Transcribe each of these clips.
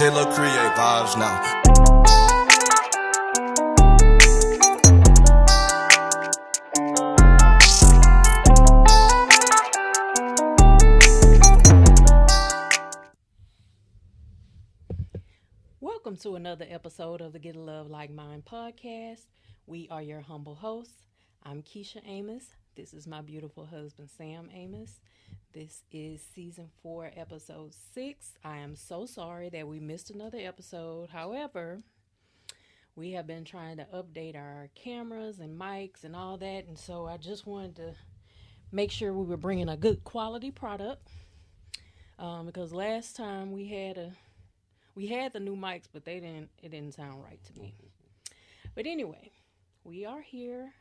J-Lo create vibes now. Welcome to another episode of the Get a Love Like Mine podcast. We are your humble hosts. I'm Keisha Amos. This is my beautiful husband, Sam Amos. This is season 4, episode 6. I am so sorry that we missed another episode. However, we have been trying to update our cameras and mics and all that. And so I just wanted to make sure we were bringing a good quality product. Because last time we had the new mics, but it didn't sound right to me. But anyway, we are here.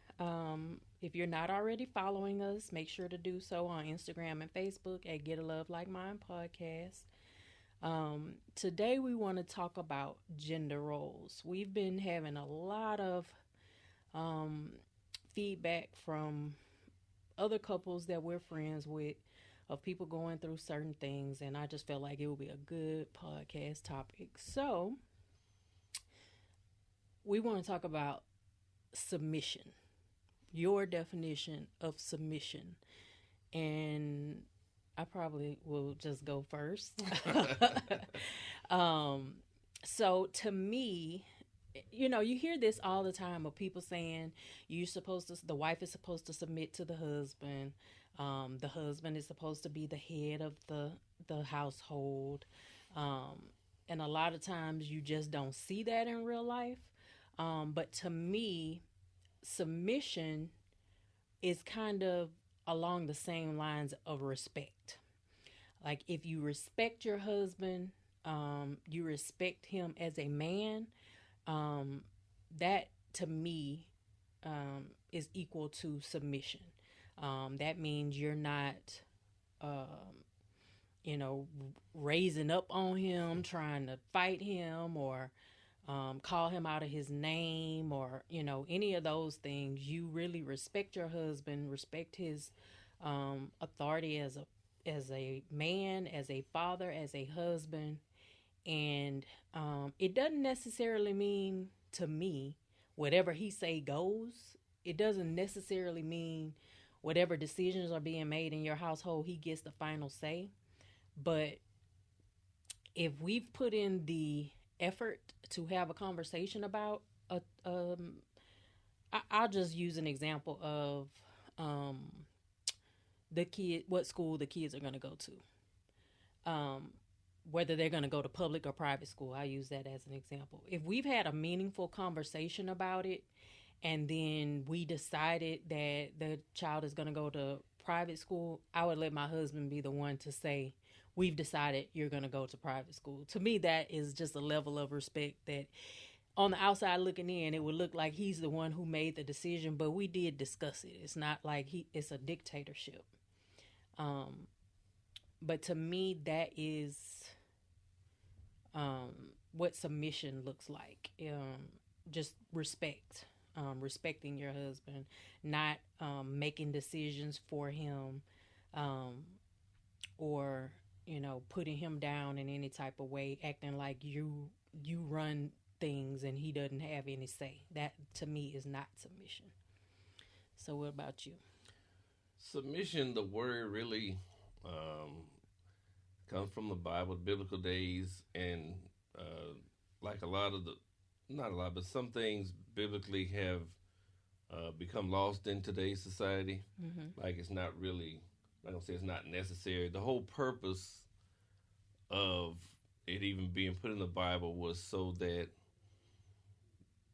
If you're not already following us, make sure to do so on Instagram and Facebook at Get a Love Like Mine podcast. Today we want to talk about gender roles. We've been having a lot of feedback from other couples that we're friends with, of people going through certain things, and I just felt like it would be a good podcast topic. So we want to talk about submission, your definition of submission. And I probably will just go first. So to me, you hear this all the time of people saying the wife is supposed to submit to the husband. The husband is supposed to be the head of the household. And a lot of times you just don't see that in real life. But to me, submission is kind of along the same lines of respect. Like, if you respect your husband, you respect him as a man, that to me is equal to submission. That means you're not, raising up on him, trying to fight him, or call him out of his name, or, any of those things. You really respect your husband, respect his authority as a man, as a father, as a husband. And it doesn't necessarily mean, to me, whatever he say goes. It doesn't necessarily mean whatever decisions are being made in your household, he gets the final say. But if we've put in the effort to have a conversation about, I'll just use an example of what school the kids are going to go to. Whether they're going to go to public or private school, I use that as an example. If we've had a meaningful conversation about it, and then we decided that the child is going to go to private school, I would let my husband be the one to say, we've decided you're going to go to private school. To me, that is just a level of respect that on the outside looking in, it would look like he's the one who made the decision, but we did discuss it. It's not like it's a dictatorship. But to me, that is what submission looks like. Just respect. Respecting your husband, not making decisions for him, or putting him down in any type of way, acting like you run things and he doesn't have any say. That to me is not submission. So what about you? Submission, the word really comes from the Bible, biblical days, and like not a lot, but some things biblically have become lost in today's society. Mm-hmm. Like, it's not really, I don't say it's not necessary. The whole purpose of it even being put in the Bible was so that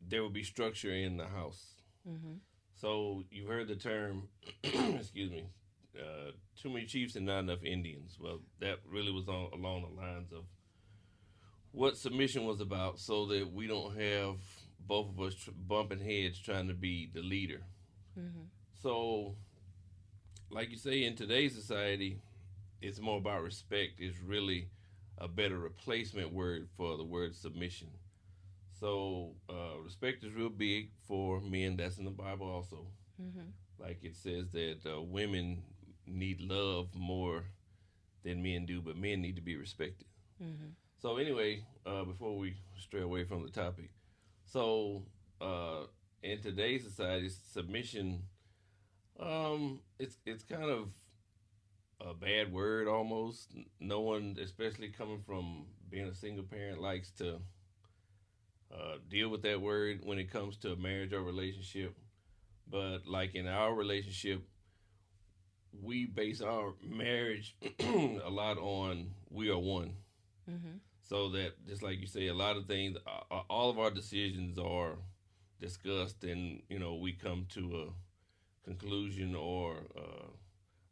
there would be structure in the house. Mm-hmm. So you've heard the term, excuse me, too many chiefs and not enough Indians. Well, that really was along the lines of what submission was about, so that we don't have both of us bumping heads trying to be the leader. Mm-hmm. So, like you say, in today's society, it's more about respect. It's really a better replacement word for the word submission. So, respect is real big for men. That's in the Bible also. Mm-hmm. Like it says that women need love more than men do, but men need to be respected. Mm-hmm. So anyway, before we stray away from the topic, so in today's society, submission, it's kind of a bad word almost. No one, especially coming from being a single parent, likes to deal with that word when it comes to a marriage or relationship. But like in our relationship, we base our marriage a lot on we are one. Mm-hmm. So that, just like you say, a lot of things, all of our decisions are discussed, and we come to a conclusion or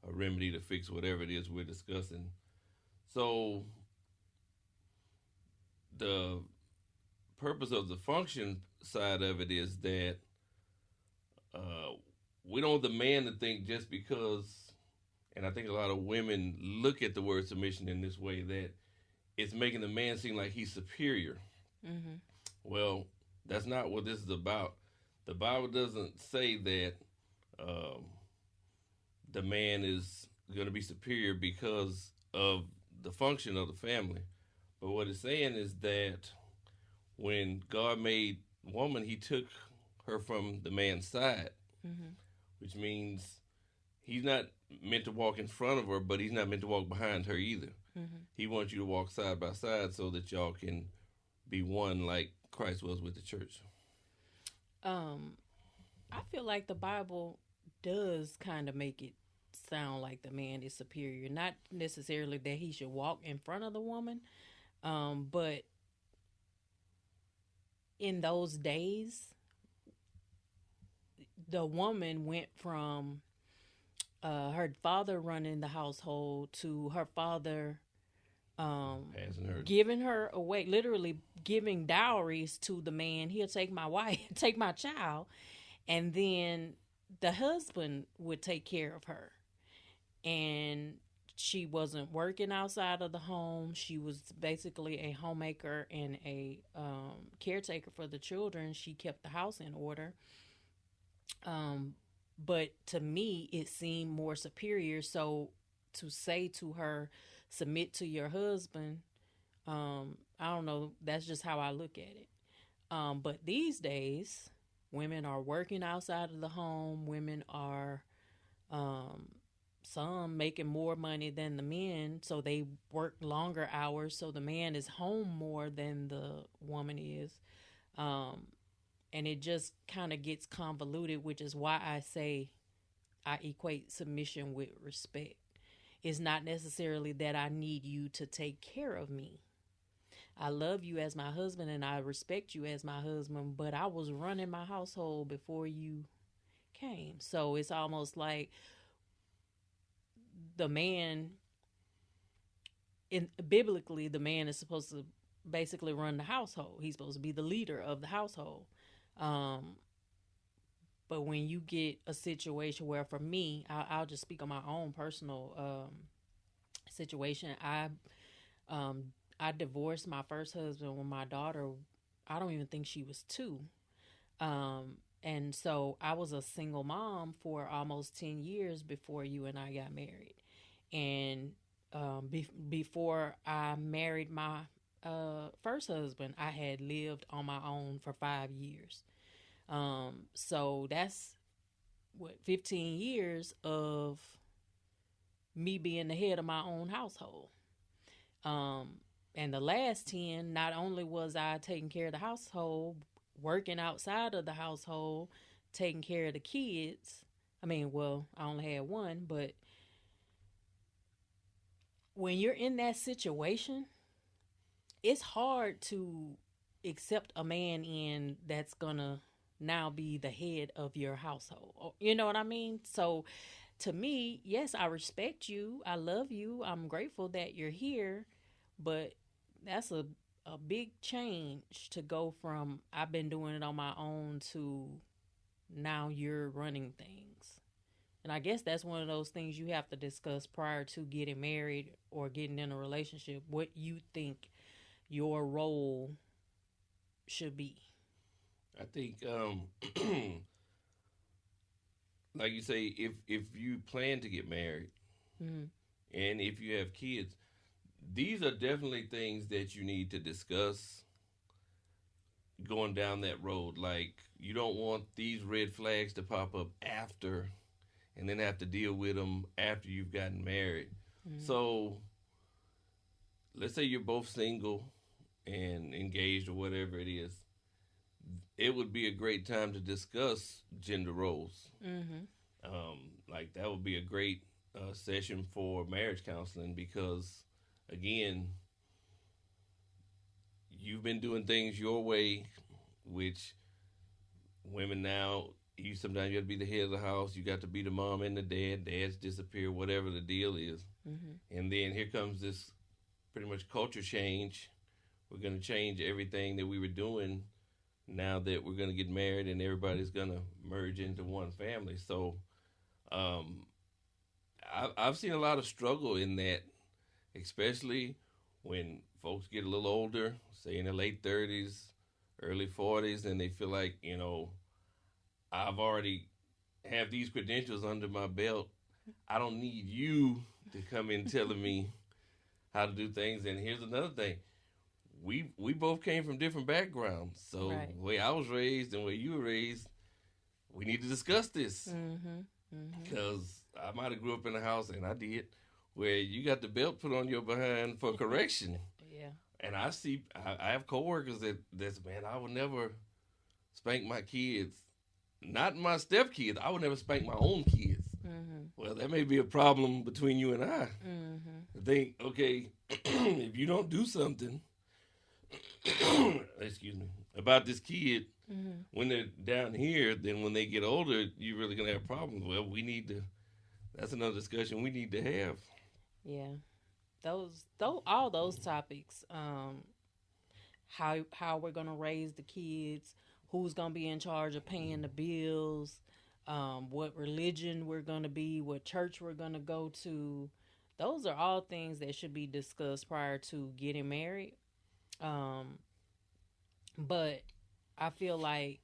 a remedy to fix whatever it is we're discussing. So the purpose of the function side of it is that we don't want the man to think just because, and I think a lot of women look at the word submission in this way, that it's making the man seem like he's superior. Mm-hmm. Well, that's not what this is about. The Bible doesn't say that the man is going to be superior because of the function of the family. But what it's saying is that when God made woman, he took her from the man's side, Mm-hmm. which means he's not meant to walk in front of her, but he's not meant to walk behind her either. Mm-hmm. He wants you to walk side by side so that y'all can be one like Christ was with the church. I feel like the Bible does kind of make it sound like the man is superior. Not necessarily that he should walk in front of the woman, but in those days, the woman went from her father running the household to her father Passing her. giving her away, literally giving dowries to the man. He'll take my wife, take my child, and then the husband would take care of her. And she wasn't working outside of the home. She was basically a homemaker and a caretaker for the children. She kept the house in order. But to me, it seemed more superior. So to say to her, submit to your husband, I don't know. That's just how I look at it. But these days, women are working outside of the home. Women are, some making more money than the men. So they work longer hours. So the man is home more than the woman is. And it just kind of gets convoluted, which is why I say I equate submission with respect. It's not necessarily that I need you to take care of me. I love you as my husband and I respect you as my husband, but I was running my household before you came. So it's almost like the man, biblically, the man is supposed to basically run the household. He's supposed to be the leader of the household. But when you get a situation where, for me, I'll just speak on my own personal situation. I divorced my first husband when my daughter, I don't even think she was 2. And so I was a single mom for almost 10 years before you and I got married. And before I married my first husband, I had lived on my own for 5 years. So that's 15 years of me being the head of my own household. And the last 10, not only was I taking care of the household, working outside of the household, taking care of the kids. I mean, well, I only had one, but when you're in that situation, it's hard to accept a man in that's gonna now be the head of your household. You know what I mean? So to me, yes, I respect you. I love you. I'm grateful that you're here, but that's a big change to go from I've been doing it on my own to now you're running things. And I guess that's one of those things you have to discuss prior to getting married or getting in a relationship, what you think your role should be. I think, like you say, if you plan to get married, Mm-hmm. and if you have kids, these are definitely things that you need to discuss going down that road. Like, you don't want these red flags to pop up after and then have to deal with them after you've gotten married. So, let's say you're both single and engaged or whatever it is. It would be a great time to discuss gender roles. Like, that would be a great session for marriage counseling because, again, you've been doing things your way, which women now, sometimes you got to be the head of the house, you got to be the mom and the dad, dads disappear, whatever the deal is. And then here comes this pretty much culture change. We're going to change everything that we were doing now that we're going to get married and everybody's going to merge into one family. So I've seen a lot of struggle in that, especially when folks get a little older, say in their late 30s, early 40s, and they feel like, I've already have these credentials under my belt. I don't need you to come in telling me how to do things. And here's another thing. We both came from different backgrounds. So the way I was raised and the way you were raised, we need to discuss this. Because I might have grew up in a house, and I did, where you got the belt put on your behind for correction. Yeah. And I have coworkers that's, man, I would never spank my kids. Not my stepkids. I would never spank my own kids. Well, that may be a problem between you and I. I think, okay, if you don't do something, excuse me, about this kid, when they're down here, then when they get older, you're really going to have problems. Well, that's another discussion we need to have. Yeah. All those topics, how we're going to raise the kids, who's going to be in charge of paying the bills, what religion we're going to be, what church we're going to go to. Those are all things that should be discussed prior to getting married. But I feel like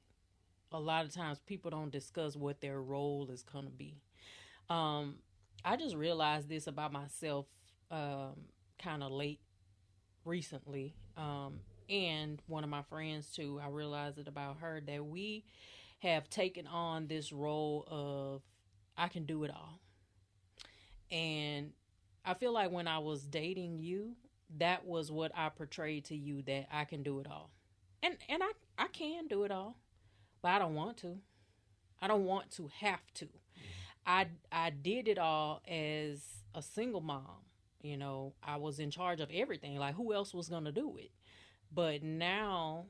a lot of times people don't discuss what their role is going to be. I just realized this about myself kind of recently. And one of my friends too, I realized it about her, that we have taken on this role of I can do it all. And I feel like when I was dating you, that was what I portrayed to you, that I can do it all. And I can do it all, but I don't want to. I don't want to have to. I did it all as a single mom. I was in charge of everything. Like, who else was going to do it? But now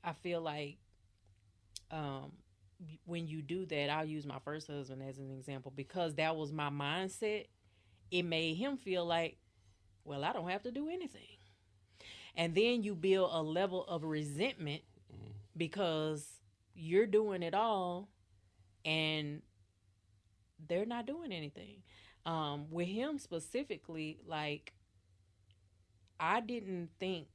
I feel like when you do that, I'll use my first husband as an example, because that was my mindset. It made him feel like, well, I don't have to do anything. And then you build a level of resentment because you're doing it all and they're not doing anything. With him specifically, like, I didn't think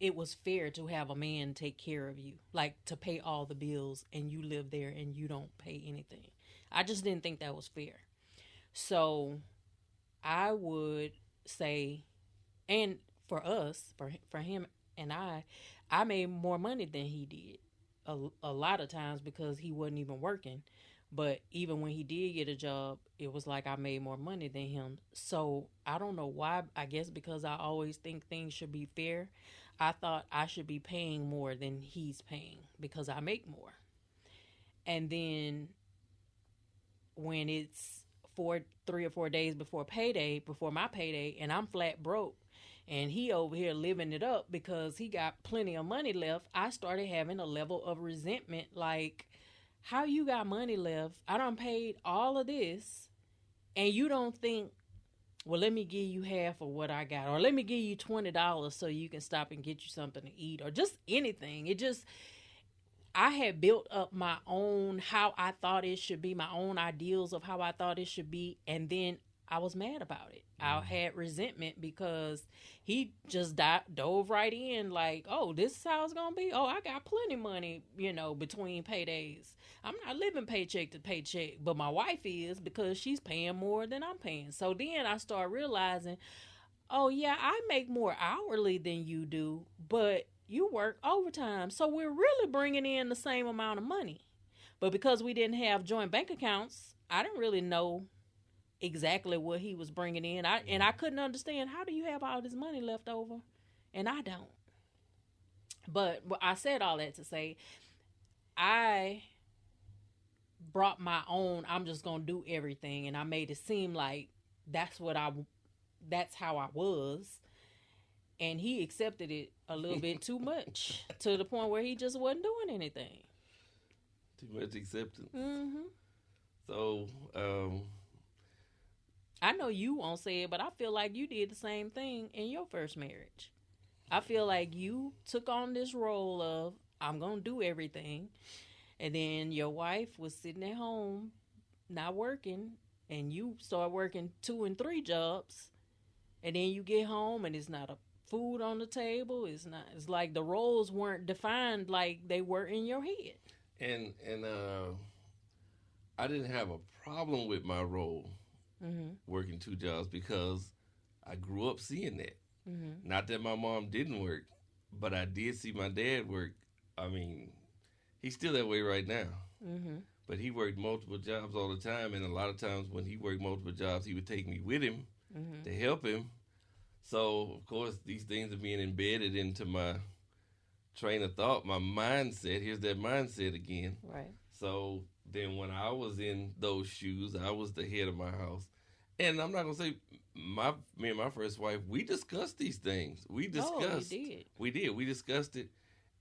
it was fair to have a man take care of you, like to pay all the bills and you live there and you don't pay anything. I just didn't think that was fair. So I would say, and for us, for him and I made more money than he did a lot of times because he wasn't even working. But even when he did get a job, it was like I made more money than him. So I don't know why. I guess because I always think things should be fair. I thought I should be paying more than he's paying because I make more. And then when it's 3 or 4 days before my payday, and I'm flat broke, and he over here living it up because he got plenty of money left, I started having a level of resentment, like, how you got money left? I done paid all of this, and you don't think, well, let me give you half of what I got, or let me give you $20 so you can stop and get you something to eat, or just anything. I had built up my own, how I thought it should be, my own ideals of how I thought it should be, and then I was mad about it. I had resentment because he just dove right in like, oh, this is how it's going to be? Oh, I got plenty of money, between paydays. I'm not living paycheck to paycheck, but my wife is because she's paying more than I'm paying. So then I start realizing, oh yeah, I make more hourly than you do, but you work overtime. So we're really bringing in the same amount of money. But because we didn't have joint bank accounts, I didn't really know exactly what he was bringing in. I couldn't understand, how do you have all this money left over and I don't. But I said all that to say, I brought my own, I'm just going to do everything, and I made it seem like that's how I was. And he accepted it a little bit too much, to the point where he just wasn't doing anything. Too much acceptance. Mm-hmm. So, I know you won't say it, but I feel like you did the same thing in your first marriage. I feel like you took on this role of, I'm going to do everything. And then your wife was sitting at home, not working, and you start working 2 and 3 jobs. And then you get home and it's not a food on the table. It's like the roles weren't defined like they were in your head. And I didn't have a problem with my role, working 2 jobs, because I grew up seeing that. Mm-hmm. Not that my mom didn't work, but I did see my dad work. I mean, he's still that way right now. Mm-hmm. But he worked multiple jobs all the time, and a lot of times when he worked multiple jobs, he would take me with him to help him. So, of course, these things are being embedded into my train of thought, my mindset. Here's that mindset again. Right. So then when I was in those shoes, I was the head of my house. And I'm not going to say me and my first wife, we discussed these things. We discussed. Oh, we did. We did. We discussed it.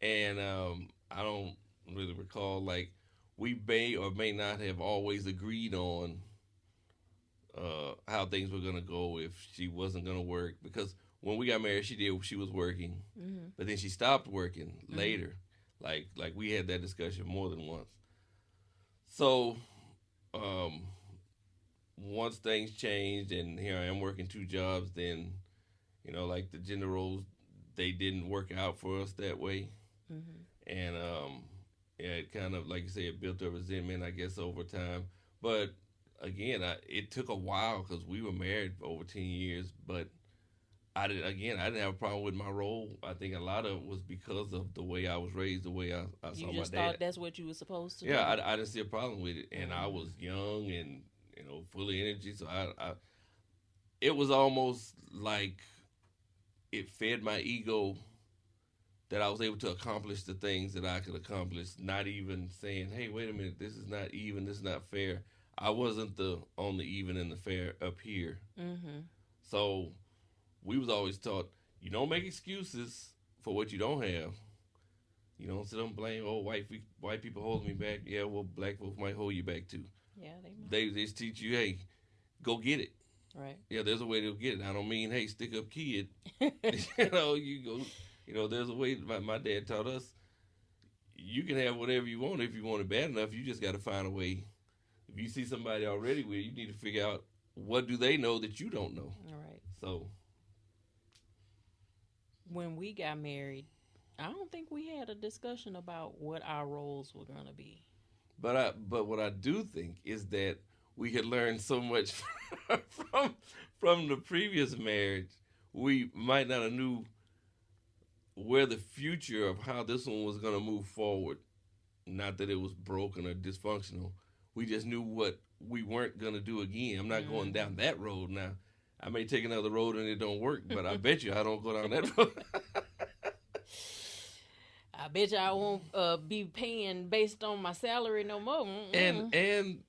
And I don't really recall, like, we may or may not have always agreed on how things were going to go if she wasn't going to work. Because when we got married, she was working. Mm-hmm. But then she stopped working later. Like we had that discussion more than once. So once things changed and here I am working 2 jobs, then, like the gender roles, they didn't work out for us that way. Mm-hmm. And it kind of, like you say, it built up resentment, I guess, over time. But again, it took a while because we were married for over 10 years. But I didn't have a problem with my role. I think a lot of it was because of the way I was raised, the way I saw my dad. You just thought that's what you were supposed to do? Yeah, I didn't see a problem with it. And I was young and, full of energy. So it was almost like it fed my ego that I was able to accomplish the things that I could accomplish, not even saying, hey, wait a minute, this is not even, this is not fair. I wasn't on the even and the fair up here. Mm-hmm. So we was always taught, you don't make excuses for what you don't have. You don't sit and blame, white people hold me back. Yeah, well, black folks might hold you back too. Yeah, they just teach you, hey, go get it. Right. Yeah, there's a way to get it. I don't mean, hey, stick up kid. You go. There's a way. My dad taught us, you can have whatever you want if you want it bad enough. You just got to find a way. If you see somebody already with it, you need to figure out what do they know that you don't know. All right. So when we got married, I don't think we had a discussion about what our roles were going to be. But what I do think is that we had learned so much from the previous marriage. We might not have knew where the future of how this one was going to move forward. Not that it was broken or dysfunctional. We just knew what we weren't going to do again. I'm not going down that road now. I may take another road and it don't work, but I bet you I don't go down that road. I bet you I won't be paying based on my salary no more. And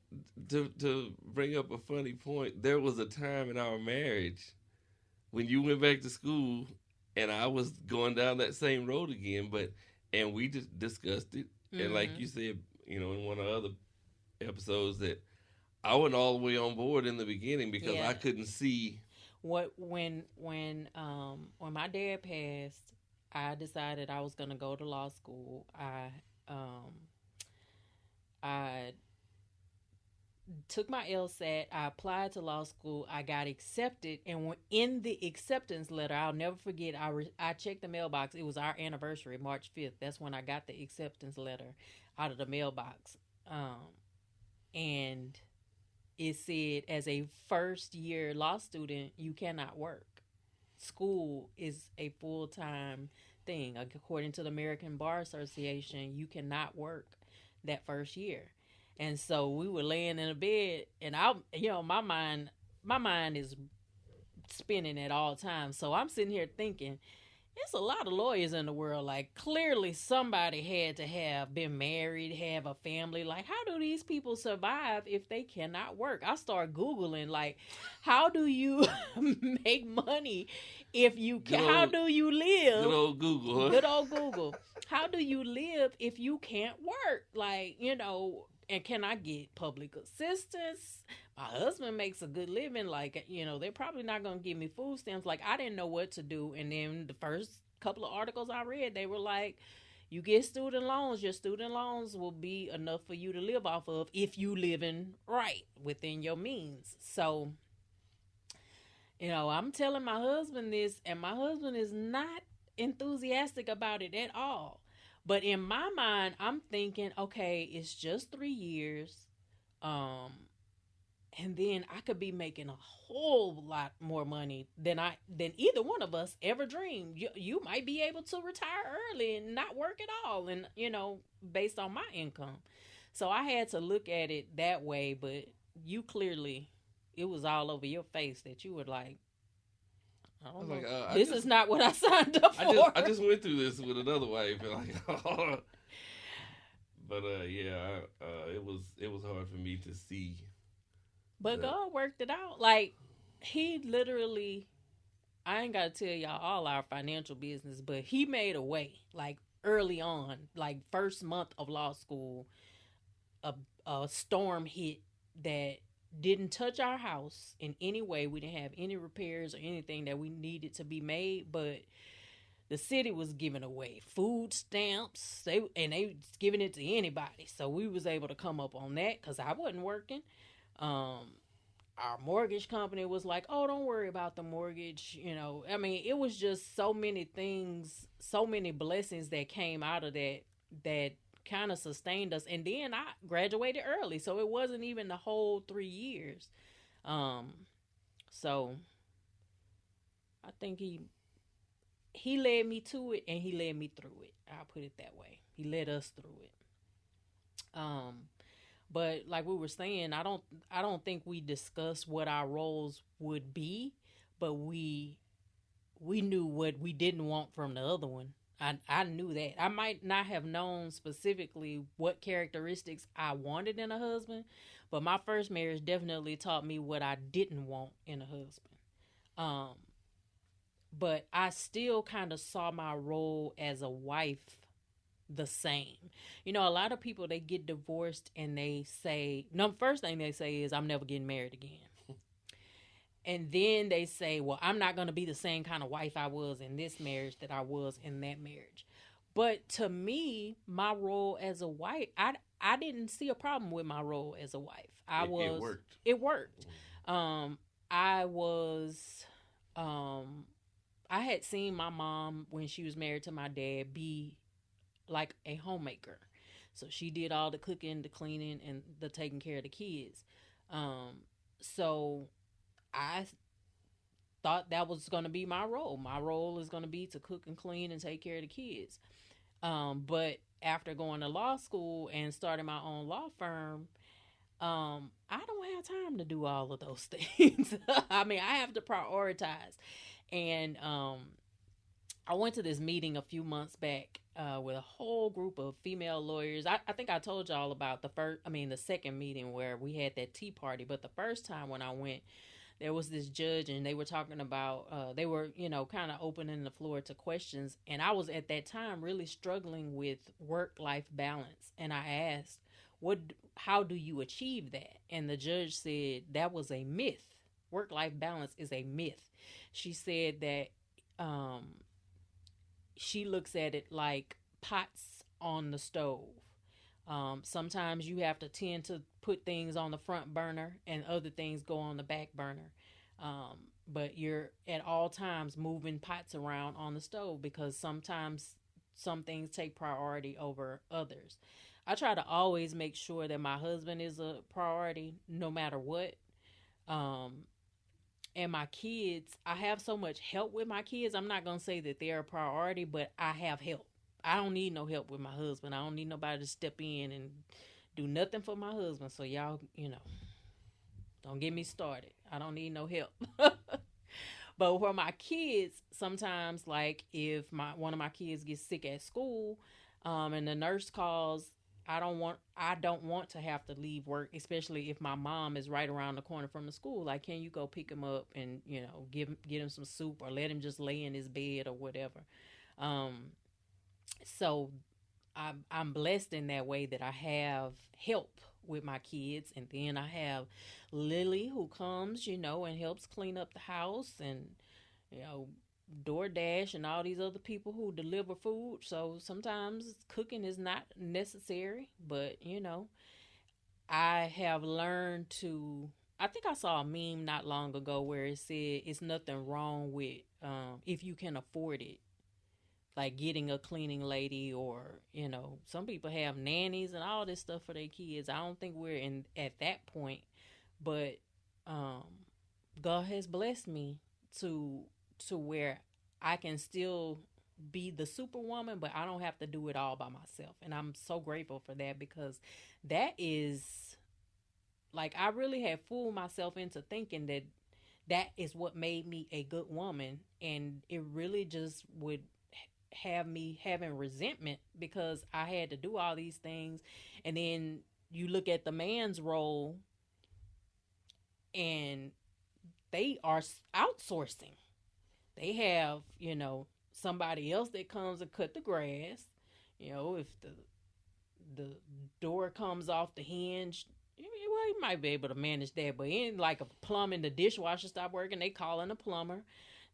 to bring up a funny point, there was a time in our marriage when you went back to school and I was going down that same road again, and we just discussed it. Mm-hmm. And like you said, in one of the other episodes, that I wasn't all the way on board in the beginning because I couldn't see when my dad passed. I decided I was going to go to law school. I took my LSAT. I applied to law school. I got accepted. And in the acceptance letter, I'll never forget, I checked the mailbox. It was our anniversary, March 5th. That's when I got the acceptance letter out of the mailbox. And it said as a first year law student, you cannot work. School is a full time thing. According to the American Bar Association, you cannot work that first year. And so we were laying in a bed, and my mind is spinning at all times. So I'm sitting here thinking, there's a lot of lawyers in the world. Like, clearly somebody had to have been married, have a family. Like, how do these people survive if they cannot work? I start Googling, like, how do you make money if you can? How do you live? Good old Google. Huh? Good old Google. How do you live if you can't work? Like, and can I get public assistance? My husband makes a good living. Like, they're probably not going to give me food stamps. Like, I didn't know what to do. And then the first couple of articles I read, they were like, you get student loans. Your student loans will be enough for you to live off of if you living right within your means. So, I'm telling my husband this, and my husband is not enthusiastic about it at all. But in my mind, I'm thinking, okay, it's just 3 years. And then I could be making a whole lot more money than either one of us ever dreamed. You might be able to retire early and not work at all, and based on my income. So I had to look at it that way. But you clearly, it was all over your face that you were like, I don't know. Like, this is not what I signed up for. I just went through this with another wife, and like, but yeah, it was hard for me to see. But God worked it out. Like, he literally, I ain't got to tell y'all all our financial business, but he made a way. Like, early on, like first month of law school, a storm hit that didn't touch our house in any way. We didn't have any repairs or anything that we needed to be made, but the city was giving away food stamps. They was giving it to anybody. So we was able to come up on that because I wasn't working. Our mortgage company was like, oh, don't worry about the mortgage. I mean, it was just so many things, so many blessings that came out of that kind of sustained us. And then I graduated early, so it wasn't even the whole 3 years. So I think he led me to it, and he led me through it. I'll put it that way. He led us through it. But like we were saying, I don't think we discussed what our roles would be, but we knew what we didn't want from the other one. I knew that. I might not have known specifically what characteristics I wanted in a husband, but my first marriage definitely taught me what I didn't want in a husband. But I still kind of saw my role as a wife the same. A lot of people, they get divorced and they say, first thing they say is, I'm never getting married again. And then they say, well, I'm not going to be the same kind of wife I was in this marriage that I was in that marriage. But to me, my role as a wife, I didn't see a problem with my role as a wife. It worked. It worked. I had seen my mom when she was married to my dad be like a homemaker. So she did all the cooking, the cleaning, and the taking care of the kids. So I thought that was going to be my role. My role is going to be to cook and clean and take care of the kids. But after going to law school and starting my own law firm, I don't have time to do all of those things. I mean, I have to prioritize. And I went to this meeting a few months back with a whole group of female lawyers. I think I told y'all about the second meeting where we had that tea party. But the first time when I went, there was this judge, and they were talking about, they were, kind of opening the floor to questions. And I was at that time really struggling with work-life balance. And I asked, how do you achieve that? And the judge said that was a myth. Work-life balance is a myth. She said that she looks at it like pots on the stove. Sometimes you have to tend to put things on the front burner and other things go on the back burner. But you're at all times moving pots around on the stove because sometimes some things take priority over others. I try to always make sure that my husband is a priority no matter what. And my kids, I have so much help with my kids. I'm not going to say that they're a priority, but I have help. I don't need no help with my husband. I don't need nobody to step in and do nothing for my husband. So y'all, don't get me started. I don't need no help. But for my kids, sometimes like if one of my kids gets sick at school, and the nurse calls, I don't want to have to leave work, especially if my mom is right around the corner from the school. Like, can you go pick him up and get him some soup, or let him just lay in his bed or whatever. So I'm blessed in that way that I have help with my kids. And then I have Lily, who comes, and helps clean up the house, and, DoorDash and all these other people who deliver food. So sometimes cooking is not necessary, but, I have learned to, I think I saw a meme not long ago where it said it's nothing wrong with, if you can afford it, like getting a cleaning lady, or, some people have nannies and all this stuff for their kids. I don't think we're at that point, but God has blessed me to where I can still be the superwoman, but I don't have to do it all by myself. And I'm so grateful for that, because that is, like, I really had fooled myself into thinking that is what made me a good woman. And it really just would have me having resentment because I had to do all these things. And then you look at the man's role and they are outsourcing. They have, somebody else that comes and cut the grass. If the door comes off the hinge, well, you might be able to manage that. But in like a plumbing, the dishwasher stop working, they calling a plumber.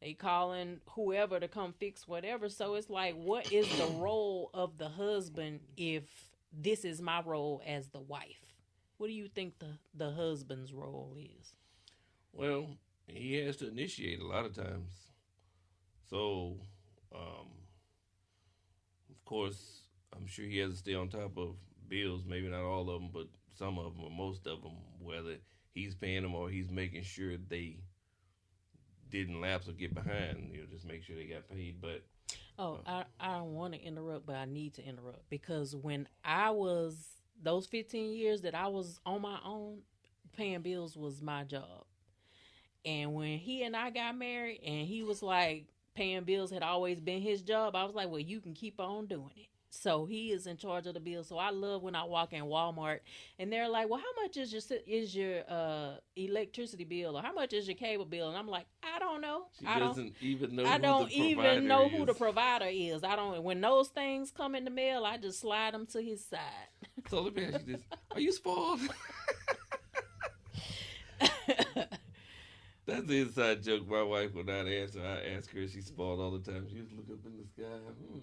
They calling whoever to come fix whatever. So it's like, what is the role of the husband if this is my role as the wife? What do you think the husband's role is? Well, he has to initiate a lot of times. So, of course, I'm sure he has to stay on top of bills. Maybe not all of them, but some of them or most of them, whether he's paying them or he's making sure they didn't lapse or get behind. Just make sure they got paid. But I don't want to interrupt, but I need to interrupt, because when I was those 15 years that I was on my own, paying bills was my job. And when he and I got married, and he was like, paying bills had always been his job, I was like, well, you can keep on doing it. So he is in charge of the bill. So I love when I walk in Walmart and they're like, well, how much is your electricity bill, or how much is your cable bill? And I'm like, I don't know. I don't even know who the provider is. I don't. When those things come in the mail, I just slide them to his side. So let me ask you this: are you spoiled? That's the inside joke my wife will not answer. I ask her if she's spoiled all the time. She just look up in the sky.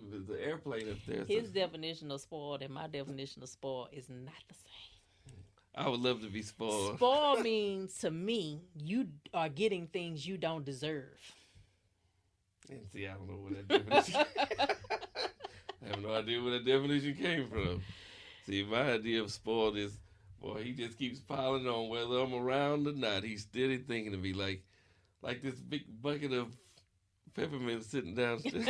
There's an airplane up there. His definition of spoiled and my definition of spoiled is not the same. I would love to be spoiled. Spoiled means, to me, you are getting things you don't deserve. And see, I don't know where that definition I have no idea where that definition came from. See, my idea of spoiled is, boy, he just keeps piling on whether I'm around or not. He's steady thinking of me like this big bucket of peppermint sitting downstairs.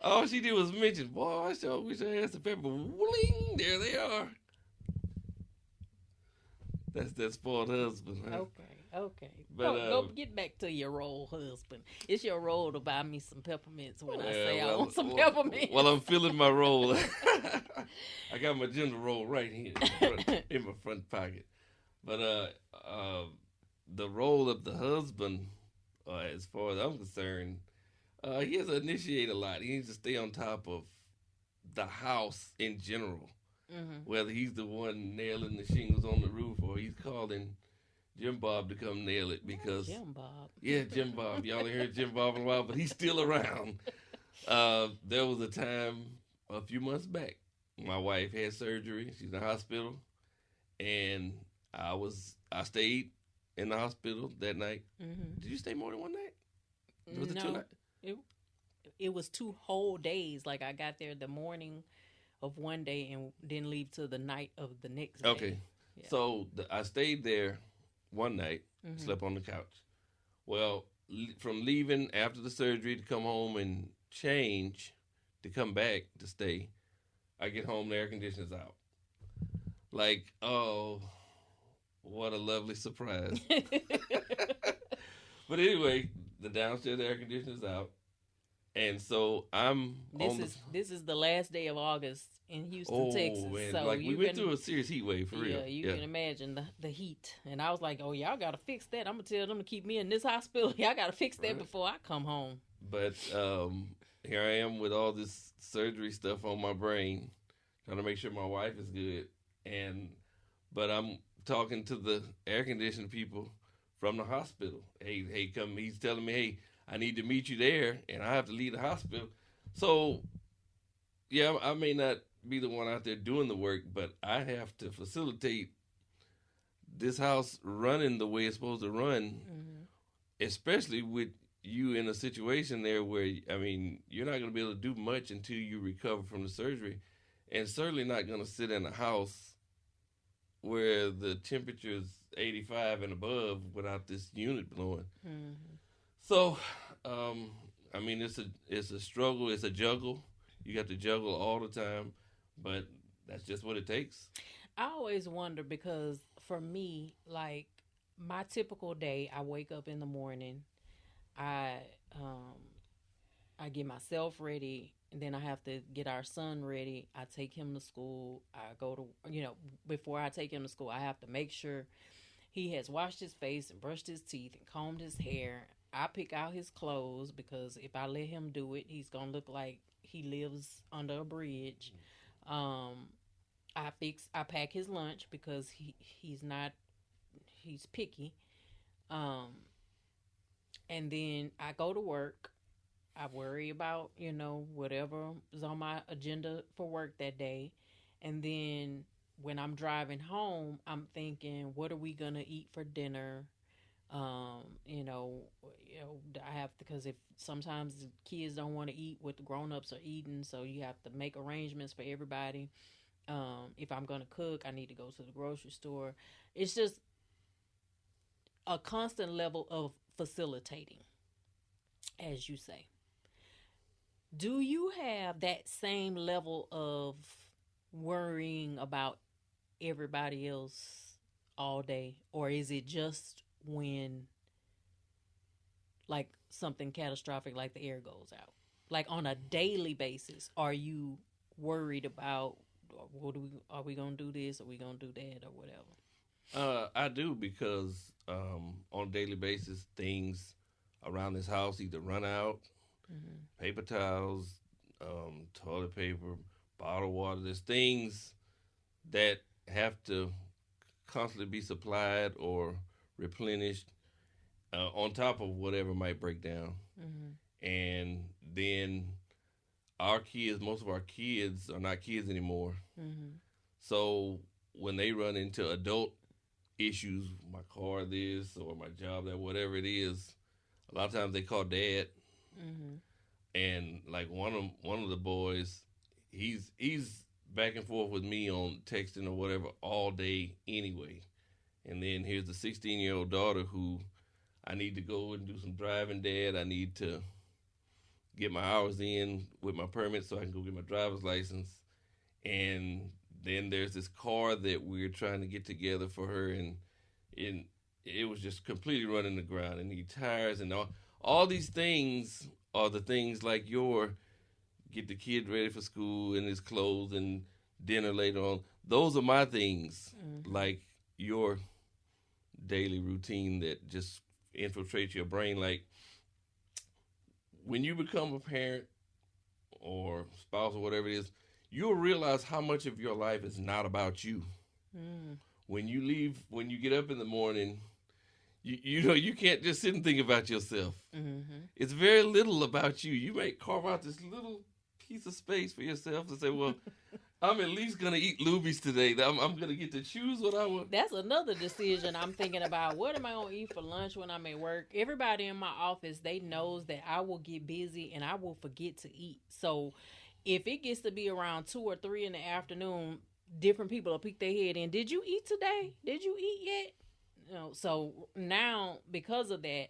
All she did was mention, boy, I sure wish I had some pepper. Wling, there they are. That's that spoiled husband, huh? Okay. But, go get back to your role, husband. It's your role to buy me some peppermints when I say I want some peppermints. Well, I'm feeling my role. I got my gender role right here in my front pocket. But the role of the husband, as far as I'm concerned, he has to initiate a lot. He needs to stay on top of the house in general. Mm-hmm. Whether he's the one nailing the shingles on the roof or he's calling Jim Bob to come nail it, because Jim Bob. Yeah, Jim Bob. Y'all ain't heard Jim Bob in a while, but he's still around. There was a time a few months back, my wife had surgery. She's in the hospital, and I stayed in the hospital that night. Mm-hmm. Did you stay more than one night? Was it 2 nights? It was 2 whole days. Like, I got there the morning of one day and then leave till the night of the next day. Okay. Yeah. So I stayed there one night, slept on the couch. Well, from leaving after the surgery to come home and change to come back to stay, I get home, the air conditioner's out. Like, oh, what a lovely surprise. But anyway, the downstairs air conditioner's out. And so this is the last day of August in Houston, Texas. Man. So like we went through a serious heat wave for real. Yeah, you can imagine the heat. And I was like, oh, y'all got to fix that. I'm going to tell them to keep me in this hospital. Y'all got to fix that before I come home. But here I am with all this surgery stuff on my brain, trying to make sure my wife is good. But I'm talking to the air conditioning people from the hospital. Hey, come. He's telling me, hey, I need to meet you there, and I have to leave the hospital. So, yeah, I may not be the one out there doing the work, but I have to facilitate this house running the way it's supposed to run, especially with you in a situation there where, I mean, you're not going to be able to do much until you recover from the surgery, and certainly not going to sit in a house where the temperature is 85 and above without this unit blowing. So, I mean, it's a struggle. It's a juggle. You got to juggle all the time, but that's just what it takes. I always wonder because for me, like my typical day, I wake up in the morning, I get myself ready, and then I have to get our son ready. I take him to school. I go to, before I take him to school, I have to make sure he has washed his face and brushed his teeth and combed his hair. I pick out his clothes because if I let him do it, he's going to look like he lives under a bridge. I pack his lunch because he's picky. And then I go to work. I worry about, whatever is on my agenda for work that day. And then when I'm driving home, I'm thinking, what are we going to eat for dinner? I have to, because if sometimes the kids don't want to eat what the grown-ups are eating, so you have to make arrangements for everybody. If I'm going to cook, I need to go to the grocery store. It's just a constant level of facilitating, as you say. Do you have that same level of worrying about everybody else all day, or is it just when like something catastrophic like the air goes out? Like on a daily basis, are you worried about are we gonna do this, are we gonna do that, or whatever? I do, because on a daily basis things around this house either run out, paper towels, toilet paper, bottled water. There's things that have to constantly be supplied or replenished on top of whatever might break down. And then most of our kids are not kids anymore. So when they run into adult issues, my car this or my job that, whatever it is, a lot of times they call dad. And like one of the boys, he's back and forth with me on texting or whatever all day anyway. And then here's the 16-year-old daughter who I need to go and do some driving, Dad. I need to get my hours in with my permit so I can go get my driver's license. And then there's this car that we're trying to get together for her, and it was just completely running the ground. It need tires and all these things are the things like get the kid ready for school and his clothes and dinner later on. Those are my things, like your daily routine that just infiltrates your brain. Like when you become a parent or spouse or whatever it is, you'll realize how much of your life is not about you. When you get up in the morning, you can't just sit and think about yourself. It's very little about you. You may carve out this little piece of space for yourself to say, well, I'm at least going to eat Luby's today. I'm going to get to choose what I want. That's another decision I'm thinking about. What am I going to eat for lunch when I'm at work? Everybody in my office, they knows that I will get busy and I will forget to eat. So if it gets to be around 2 or 3 in the afternoon, different people will peek their head in. Did you eat today? Did you eat yet? So now because of that,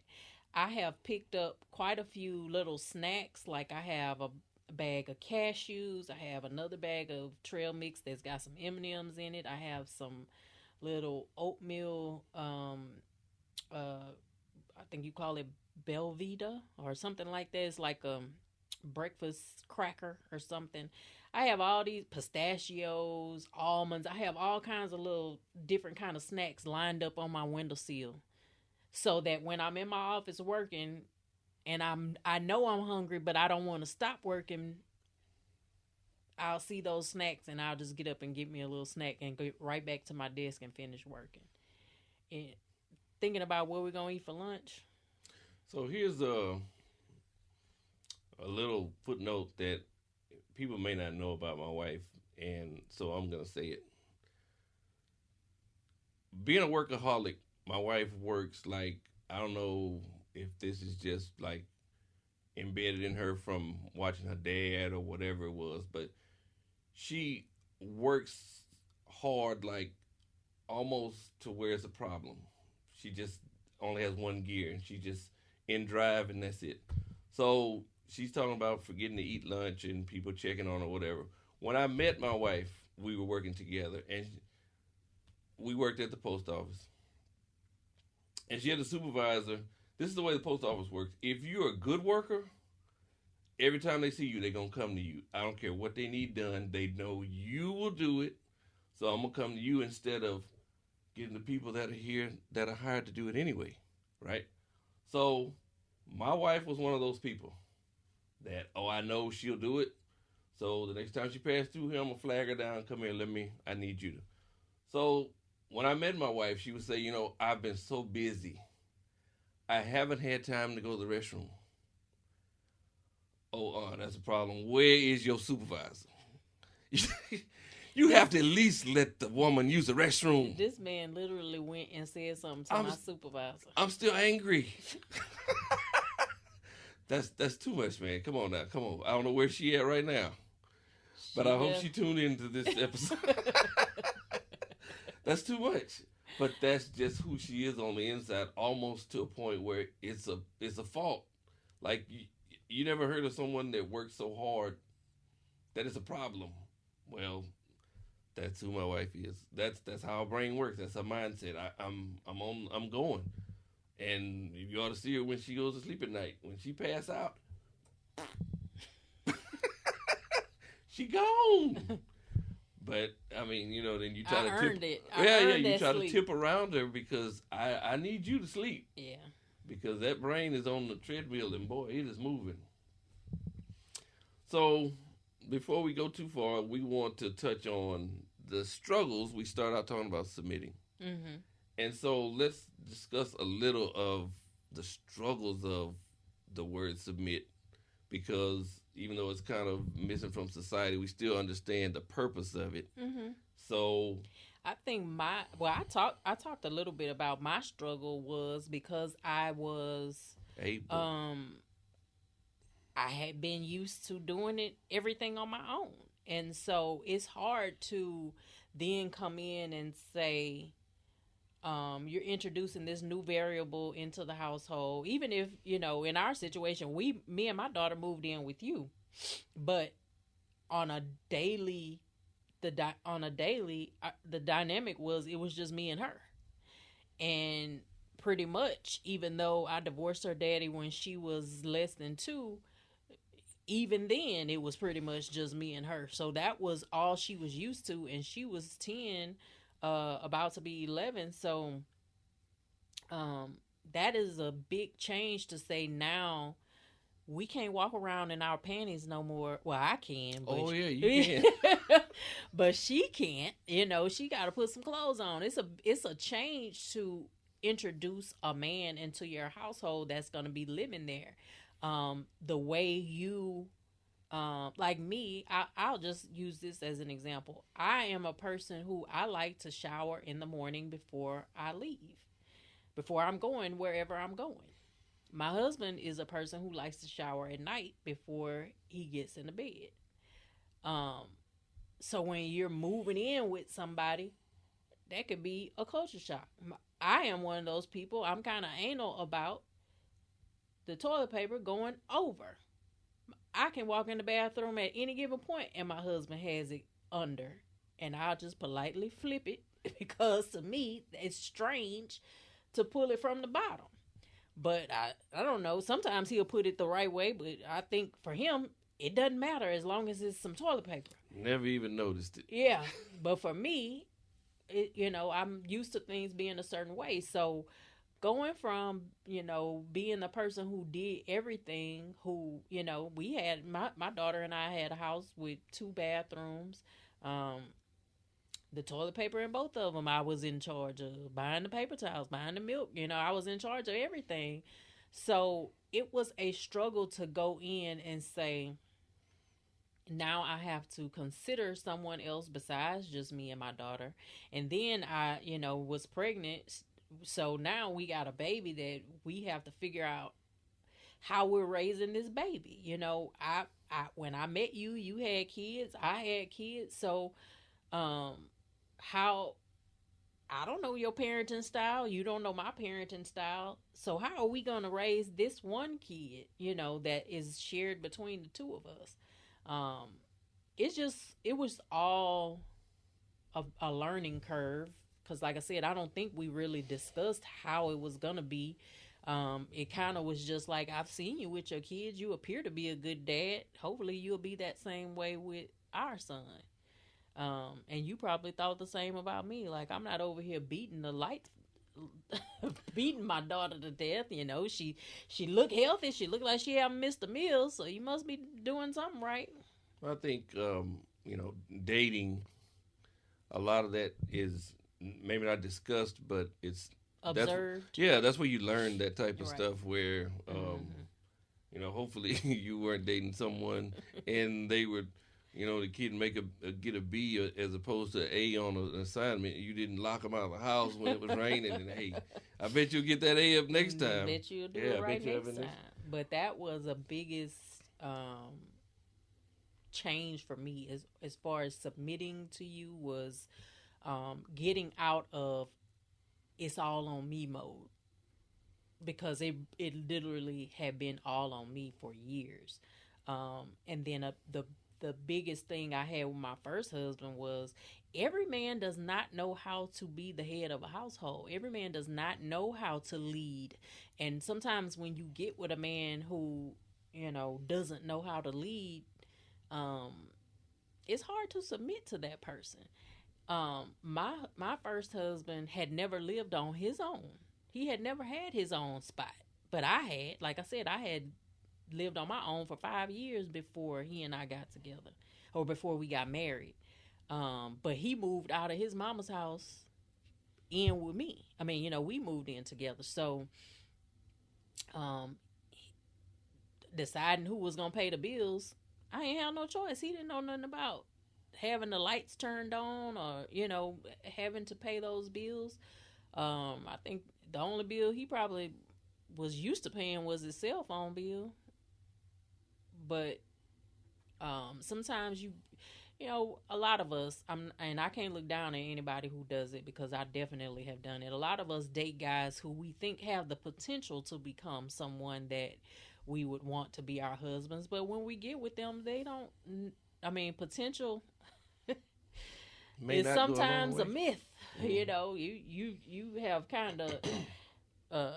I have picked up quite a few little snacks. Like I have a bag of cashews. I have another bag of trail mix that's got some M&Ms in it. I have some little oatmeal. I think you call it Belvita or something like that. It's like a breakfast cracker or something. I have all these pistachios, almonds. I have all kinds of little different kind of snacks lined up on my windowsill, so that when I'm in my office working and I know I'm hungry, but I don't want to stop working, I'll see those snacks and I'll just get up and get me a little snack and go right back to my desk and finish working. And thinking about what we're gonna eat for lunch. So here's a little footnote that people may not know about my wife, and so I'm gonna say it. Being a workaholic, my wife works like, I don't know if this is just like embedded in her from watching her dad or whatever it was, but she works hard, like almost to where it's a problem. She just only has one gear and she just in drive and that's it. So she's talking about forgetting to eat lunch and people checking on her or whatever. When I met my wife, we were working together and we worked at the post office. And she had a supervisor. This is the way the post office works. If you're a good worker, every time they see you, they're going to come to you. I don't care what they need done. They know you will do it. So I'm going to come to you instead of getting the people that are here that are hired to do it anyway, right? So my wife was one of those people that, I know she'll do it. So the next time she passed through here, I'm going to flag her down. Come here, I need you to. So when I met my wife, she would say, I've been so busy. I haven't had time to go to the restroom. That's a problem. Where is your supervisor? You have to at least let the woman use the restroom. This man literally went and said something to my supervisor. I'm still angry. That's too much, man. Come on now. Come on. I don't know where she at right now. But I hope she tuned into this episode. That's too much. But that's just who she is on the inside, almost to a point where it's a fault. Like, you never heard of someone that works so hard that it's a problem. Well, that's who my wife is. That's how her brain works. That's her mindset. I'm going. And you ought to see her when she goes to sleep at night. When she pass out, she gone. But I mean, then you try to tip. You try to tip around her because I need you to sleep. Yeah. Because that brain is on the treadmill and boy, it is moving. So before we go too far, we want to touch on the struggles. We start out talking about submitting. Mm-hmm. And so let's discuss a little of the struggles of the word submit, because even though it's kind of missing from society, we still understand the purpose of it. Mm-hmm. So I think I talked a little bit about my struggle was because I was I had been used to doing everything on my own. And so it's hard to then come in and say, you're introducing this new variable into the household. Even if, in our situation, me and my daughter moved in with you, but on a daily, the dynamic was, it was just me and her. And pretty much, even though I divorced her daddy when she was less than 2, even then it was pretty much just me and her. So that was all she was used to. And she was 10, about to be 11. So that is a big change to say now we can't walk around in our panties no more. Well, I can. But you can. But she can't. She got to put some clothes on. It's a change to introduce a man into your household that's going to be living there. The way you, like me, I'll just use this as an example. I am a person who I like to shower in the morning before I leave, before I'm going wherever I'm going. My husband is a person who likes to shower at night before he gets into bed. Um, so when you're moving in with somebody, that could be a culture shock. I am one of those people. I'm kind of anal about the toilet paper going over. I can walk in the bathroom at any given point and my husband has it under. And I'll just politely flip it because to me, it's strange to pull it from the bottom. But I don't know. Sometimes he'll put it the right way, but I think for him, it doesn't matter as long as it's some toilet paper. Never even noticed it. Yeah. But for me, I'm used to things being a certain way. So going from, being the person who did everything, who, we had, my daughter and I had a house with 2 bathrooms. The toilet paper in both of them, I was in charge of buying the paper towels, buying the milk. I was in charge of everything. So it was a struggle to go in and say, now I have to consider someone else besides just me and my daughter. And then I, was pregnant. So now we got a baby that we have to figure out how we're raising this baby. I when I met you, you had kids, I had kids. So, how, I don't know your parenting style. You don't know my parenting style. So how are we going to raise this one kid, that is shared between the two of us? It was all a learning curve. Because like I said, I don't think we really discussed how it was going to be. It kind of was just like, I've seen you with your kids. You appear to be a good dad. Hopefully you'll be that same way with our son. And you probably thought the same about me. Like, I'm not over here beating the lights, beating my daughter to death. She look healthy. She look like she haven't missed a meal. So you must be doing something right. I think, dating, a lot of that is maybe not discussed, but it's observed. That's where you learn that type of stuff where, hopefully you weren't dating someone and they were, the kid get a B as opposed to A on an assignment. You didn't lock them out of the house when it was raining. And hey, I bet you'll get that A up next time. I bet you'll do it right next time. But that was the biggest change for me as far as submitting to you was getting out of it's all on me mode, because it literally had been all on me for years. And then the biggest thing I had with my first husband was every man does not know how to be the head of a household. Every man does not know how to lead. And sometimes when you get with a man who, doesn't know how to lead, it's hard to submit to that person. My first husband had never lived on his own. He had never had his own spot. But I had, like I said, I had lived on my own for 5 years before he and I got together, or before we got married. But he moved out of his mama's house in with me. I mean, we moved in together. So, deciding who was going to pay the bills, I ain't have no choice. He didn't know nothing about having the lights turned on or, having to pay those bills. I think the only bill he probably was used to paying was his cell phone bill. But sometimes a lot of us, and I can't look down at anybody who does it because I definitely have done it. A lot of us date guys who we think have the potential to become someone that we would want to be our husbands. But when we get with them, they don't, potential is sometimes a myth. You have kind of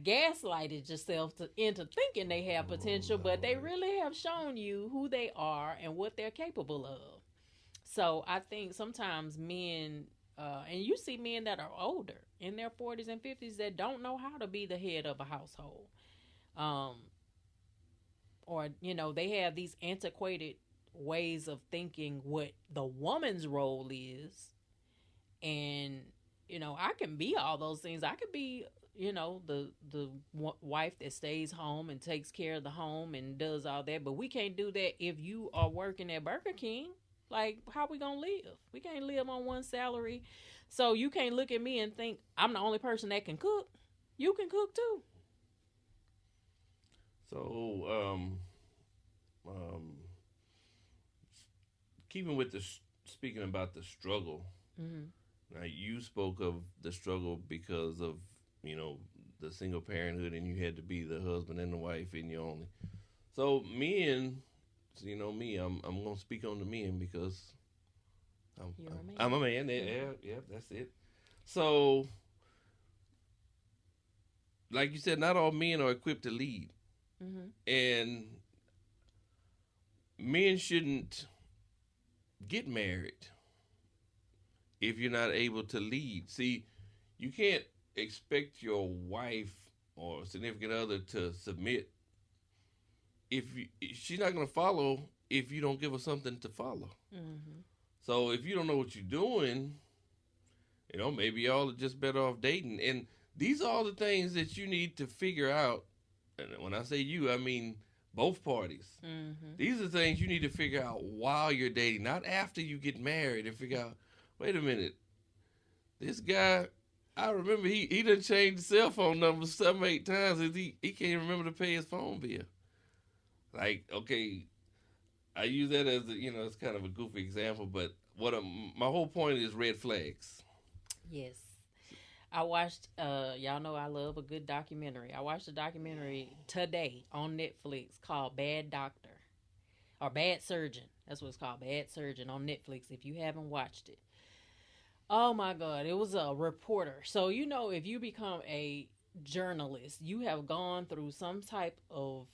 gaslighted yourself into thinking they have potential, but they really have shown you who they are and what they're capable of. So I think sometimes men, and you see men that are older in their 40s and 50s that don't know how to be the head of a household. Or, they have these antiquated ways of thinking what the woman's role is. And, I can be all those things. I could be, the wife that stays home and takes care of the home and does all that. But we can't do that if you are working at Burger King. Like, how we gonna live? We can't live on one salary. So you can't look at me and think I'm the only person that can cook. You can cook too. So, keeping with speaking about the struggle. Now you spoke of the struggle because of the single parenthood, and you had to be the husband and the wife, and you only. So men, me, I'm gonna speak on the men because I'm a man. Yeah, that's it. So, like you said, not all men are equipped to lead, and men shouldn't get married if you're not able to lead. See, you can't expect your wife or significant other to submit if she's not going to follow if you don't give her something to follow. So if you don't know what you're doing, maybe y'all are just better off dating. And these are all the things that you need to figure out. And when I say you, I mean both parties. These are things you need to figure out while you're dating, not after you get married, and figure out, wait a minute, this guy, I remember he done changed the cell phone number 7 or 8 times, and he can't remember to pay his phone bill. Like, okay, I use that as it's kind of a goofy example, but my whole point is red flags. Yes. I watched, y'all know I love a good documentary. I watched a documentary today on Netflix called Bad Doctor, or Bad Surgeon. That's what it's called, Bad Surgeon, on Netflix, if you haven't watched it. Oh my God, it was a reporter. So, if you become a journalist, you have gone through some type of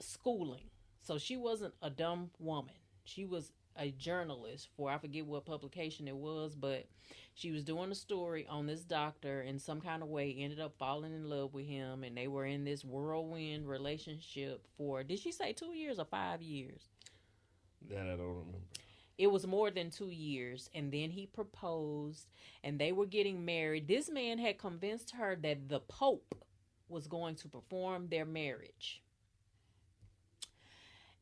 schooling. So she wasn't a dumb woman. She was a journalist for, I forget what publication it was, but she was doing a story on this doctor in some kind of way, ended up falling in love with him, and they were in this whirlwind relationship for, did she say 2 years or 5 years? That I don't remember. It was more than 2 years, and then he proposed, and they were getting married. This man had convinced her that the Pope was going to perform their marriage.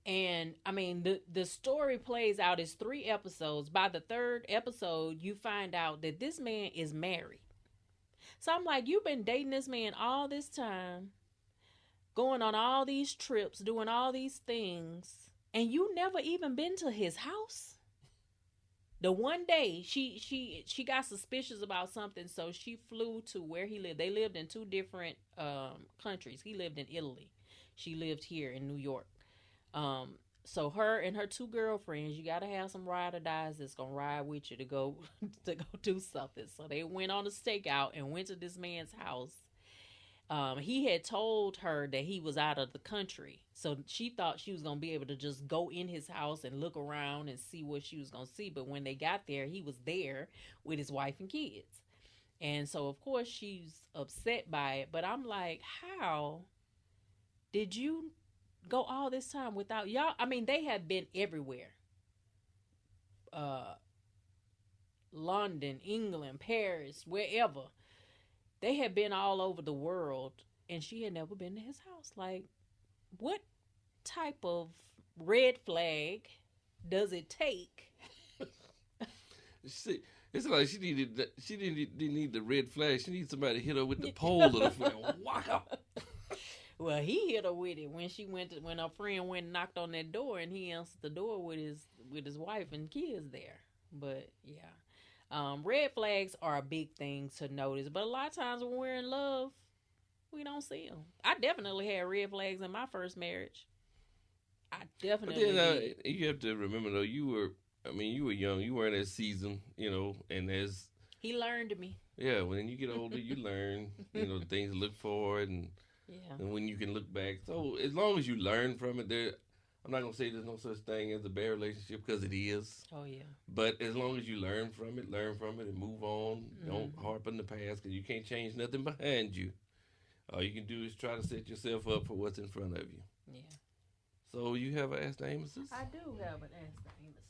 And, I mean, the story plays out as 3 episodes. By the 3rd episode, you find out that this man is married. So I'm like, you've been dating this man all this time, going on all these trips, doing all these things, and you never even been to his house? The one day she got suspicious about something, so she flew to where he lived. They lived in 2 different countries. He lived in Italy. She lived here in New York. So her and her 2 girlfriends, you got to have some ride or dies that's going to ride with you to go do something. So they went on a stakeout and went to this man's house. He had told her that he was out of the country. So she thought she was going to be able to just go in his house and look around and see what she was going to see. But when they got there, he was there with his wife and kids. And so, of course, she's upset by it. But I'm like, how did you go all this time without y'all? I mean, they have been everywhere. London, England, Paris, wherever. They had been all over the world, and she had never been to his house. Like, what type of red flag does it take? See, it's like she didn't need the red flag. She needs somebody to hit her with the pole of the flag. Wow. Well, he hit her with it when her friend went and knocked on that door, and he answered the door with his wife and kids there. But yeah, red flags are a big thing to notice. But a lot of times when we're in love, we don't see them. I definitely had red flags in my first marriage. I definitely did. You have to remember though, you were young. You weren't as seasoned, and as he learned me. Yeah, when you get older, you learn, things to look for, and when you can look back. So as long as you learn from it, I'm not gonna say there's no such thing as a bad relationship, because it is. Oh yeah. But as long as you learn from it, and move on. Mm-hmm. Don't harp on the past, because you can't change nothing behind you. All you can do is try to set yourself up for what's in front of you. Yeah. So you have an Ask the Amoses? I do have an Ask the Amoses.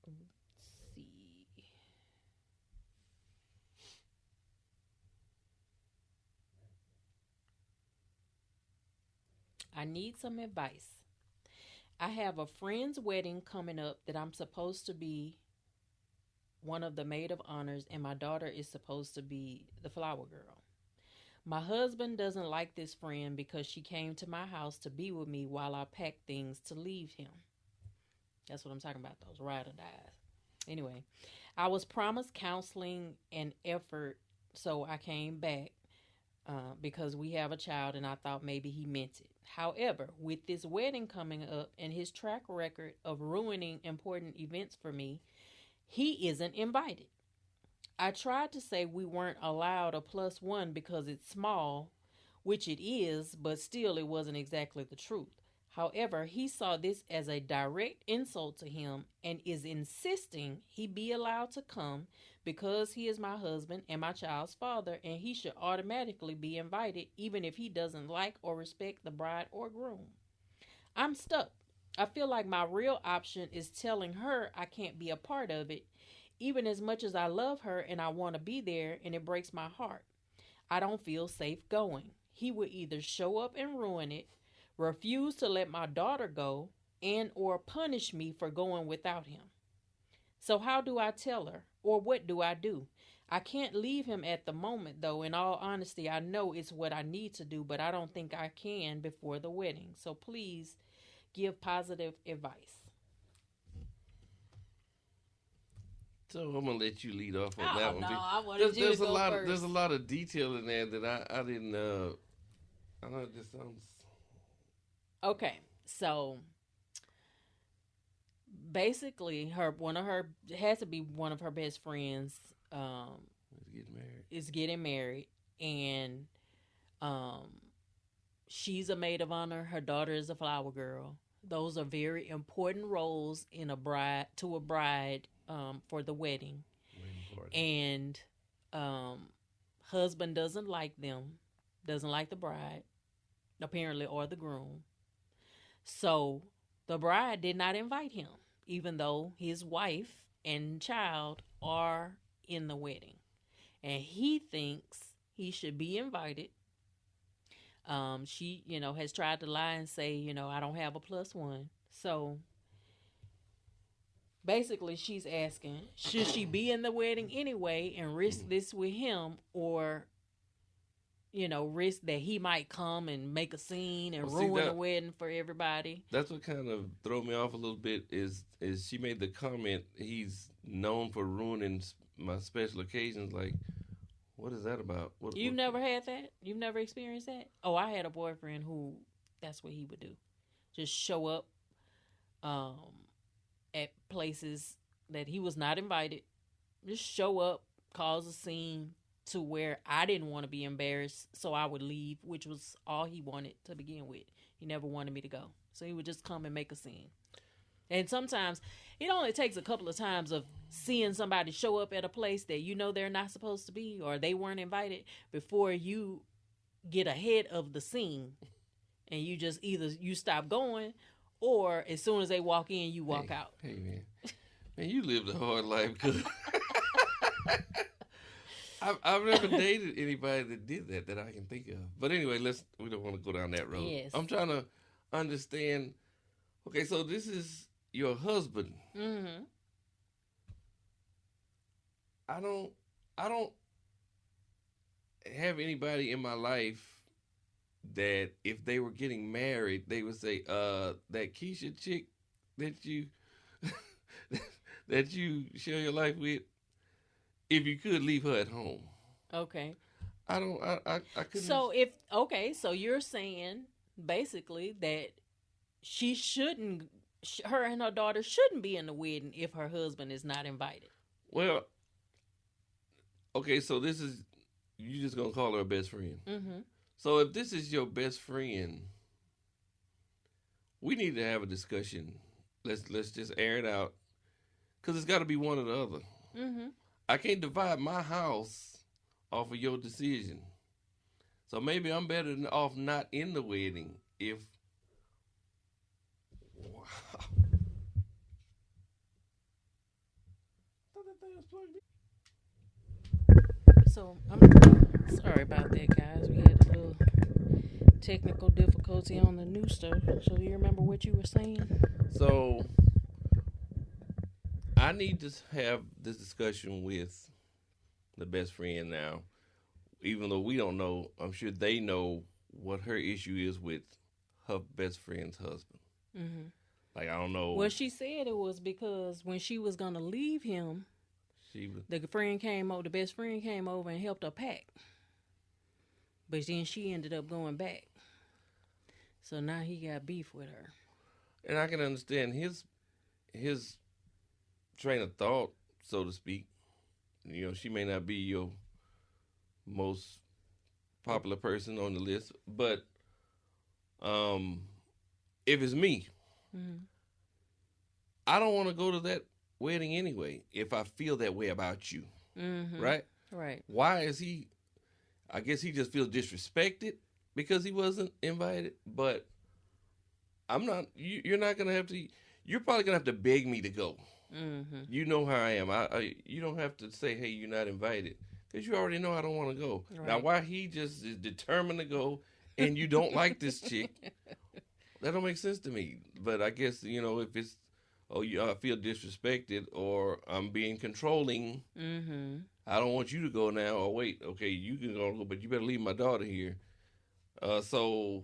Let's see. I need some advice. I have a friend's wedding coming up that I'm supposed to be one of the maid of honors, and my daughter is supposed to be the flower girl. My husband doesn't like this friend because she came to my house to be with me while I packed things to leave him. That's what I'm talking about, those ride or dies. Anyway, I was promised counseling and effort, so I came back because we have a child and I thought maybe he meant it. However, with this wedding coming up and his track record of ruining important events for me, he isn't invited. I tried to say we weren't allowed a +1 because it's small, which it is, but still it wasn't exactly the truth. However, he saw this as a direct insult to him and is insisting he be allowed to come because he is my husband and my child's father, and he should automatically be invited even if he doesn't like or respect the bride or groom. I'm stuck. I feel like my real option is telling her I can't be a part of it, even as much as I love her and I want to be there, and it breaks my heart. I don't feel safe going. He would either show up and ruin it, refuse to let my daughter go, and or punish me for going without him. So how do I tell her? Or what do I do? I can't leave him at the moment, though. In all honesty, I know it's what I need to do, but I don't think I can before the wedding. So please give positive advice. So I'm gonna let you lead off on that one. No, I wanted you to go first. There's a lot of detail in there that I didn't. I know this sounds. Okay, so basically, one of her best friends is getting married, and she's a maid of honor. Her daughter is a flower girl. Those are very important roles in a bride for the wedding. And husband doesn't like them, doesn't like the bride, apparently, or the groom. So the bride did not invite him, even though his wife and child are in the wedding. And he thinks he should be invited. She, has tried to lie and say, I don't have a +1. So basically she's asking, should she be in the wedding anyway and risk this with him, or risk that he might come and make a scene and ruin the wedding for everybody? That's what kind of throw me off a little bit is she made the comment, he's known for ruining my special occasions. Like, what is that about? You've never had that? You've never experienced that? Oh, I had a boyfriend who, that's what he would do. Just show up at places that he was not invited. Just show up, cause a scene to where I didn't want to be embarrassed, so I would leave, which was all he wanted to begin with. He never wanted me to go. So he would just come and make a scene. And sometimes it only takes a couple of times of seeing somebody show up at a place that they're not supposed to be, or they weren't invited, before you get ahead of the scene and you just either you stop going, or as soon as they walk in, you walk out. Hey, man, you lived a hard life. Cause I've never dated anybody that did that I can think of. But anyway, we don't want to go down that road. Yes. I'm trying to understand. Okay, so this is your husband. Mm-hmm. I don't have anybody in my life that if they were getting married, they would say, that Keisha chick that you that you share your life with, if you could leave her at home. Okay. I couldn't. So so you're saying basically that her and her daughter shouldn't be in the wedding if her husband is not invited. Well, okay, so you just gonna call her a best friend. Mm-hmm. So if this is your best friend, we need to have a discussion. Let's just air it out, because it's got to be one or the other. Mm-hmm. I can't divide my house off of your decision. So maybe I'm better off not in the wedding if. Wow. So I'm sorry about that, guys. We had a little technical difficulty on the new stuff. So do you remember what you were saying? So I need to have this discussion with the best friend now. even though we don't know, I'm sure they know what her issue is with her best friend's husband. Mm-hmm. Like, I don't know. Well, she said it was because when she was going to leave him, the best friend came over and helped her pack. But then she ended up going back. So now he got beef with her. And I can understand his train of thought, so to speak. You know, she may not be your most popular person on the list, but if it's me, I don't want to go to that wedding anyway if I feel that way about you. Right? Right. Why is he? I guess he just feels disrespected because he wasn't invited, but I'm not. You're not going to have to. You're probably going to have to beg me to go. You know how I am. You don't have to say, hey, you're not invited, because you already know I don't want to go. Right. Now, why he just is determined to go and you don't like this chick, that don't make sense to me. But I guess, you know, if it's, I feel disrespected or I'm being controlling, I don't want you to go now. Or wait, okay, you can go, but you better leave my daughter here. So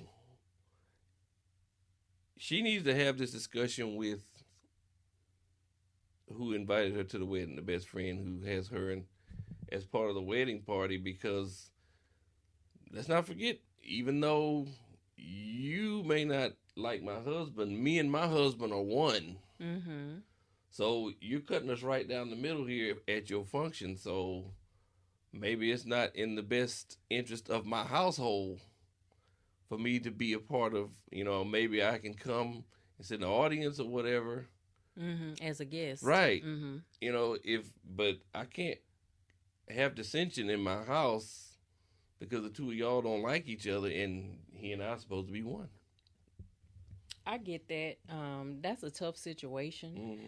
she needs to have this discussion with who invited her to the wedding, the best friend who has her as part of the wedding party, because let's not forget, even though you may not like my husband, me and my husband are one. So you're cutting us right down the middle here at your function. So maybe it's not in the best interest of my household for me to be a part of, you know, maybe I can come and sit in the audience or whatever. As a guest. Right. You know, but I can't have dissension in my house because the two of y'all don't like each other and he and I are supposed to be one. I get that. That's a tough situation.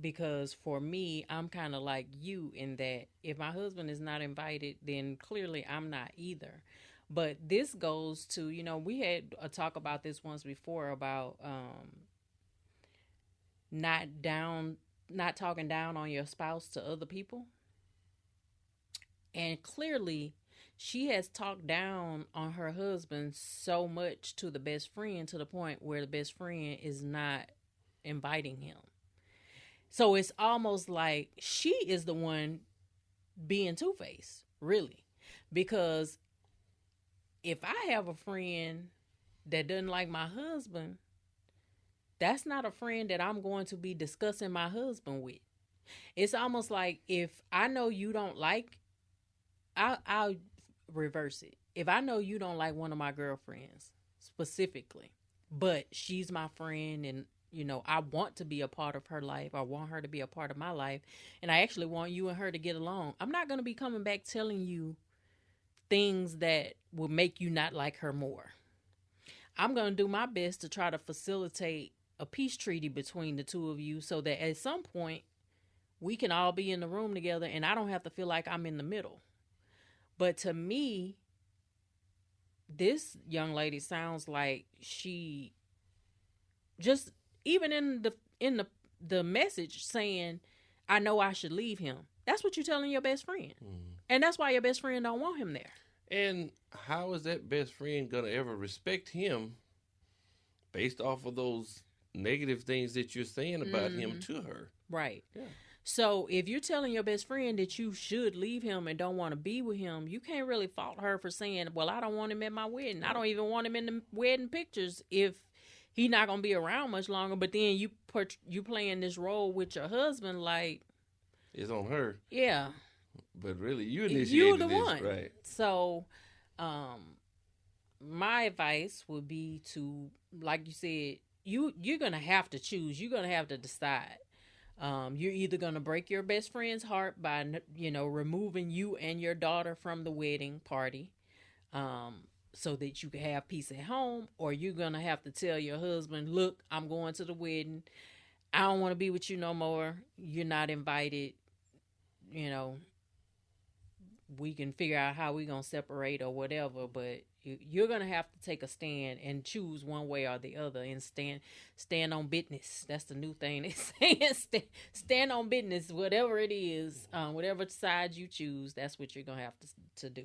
Because for me, I'm kind of like you in that if my husband is not invited, then clearly I'm not either. But this goes to, you know, we had a talk about this once before about not talking down on your spouse to other people. And clearly she has talked down on her husband so much to the best friend, to the point where the best friend is not inviting him. So it's almost like she is the one being two-faced, really. Because if I have a friend that doesn't like my husband, that's not a friend that I'm going to be discussing my husband with. It's almost like if I know you don't like, I'll reverse it. If I know you don't like one of my girlfriends specifically, but she's my friend and, you know, I want to be a part of her life. I want her to be a part of my life. And I actually want you and her to get along. I'm not going to be coming back telling you things that will make you not like her more. I'm going to do my best to try to facilitate a peace treaty between the two of you so that at some point we can all be in the room together and I don't have to feel like I'm in the middle. But to me, this young lady sounds like she just, even in the message saying, I know I should leave him. That's what you're telling your best friend. And that's why your best friend don't want him there. And how is that best friend going to ever respect him based off of those negative things that you're saying about him to her? Right. Yeah. So if you're telling your best friend that you should leave him and don't want to be with him, you can't really fault her for saying, well, I don't want him at my wedding. I don't even want him in the wedding pictures if he's not going to be around much longer. But then you playing this role with your husband like it's on her. Yeah. But really, you initiated you're the this, one. Right. So my advice would be to, like you said, you're going to have to choose. You're going to have to decide. You're either going to break your best friend's heart by, you know, removing you and your daughter from the wedding party so that you can have peace at home, or you're going to have to tell your husband, look, I'm going to the wedding. I don't want to be with you no more. You're not invited. You know, we can figure out how we're going to separate or whatever, but you're going to have to take a stand and choose one way or the other and stand on business. That's the new thing they're saying. Stand on business, whatever it is, whatever side you choose, that's what you're going to have to do.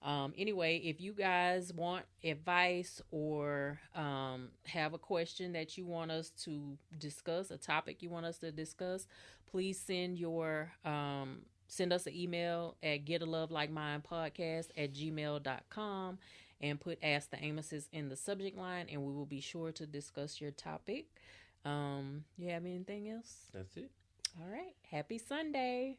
Anyway, if you guys want advice or have a question that you want us to discuss, a topic you want us to discuss, please send us an email at getalovelikemindepodcast@gmail.com and put Ask the Amoses in the subject line, and we will be sure to discuss your topic. You have anything else? That's it. All right. Happy Sunday.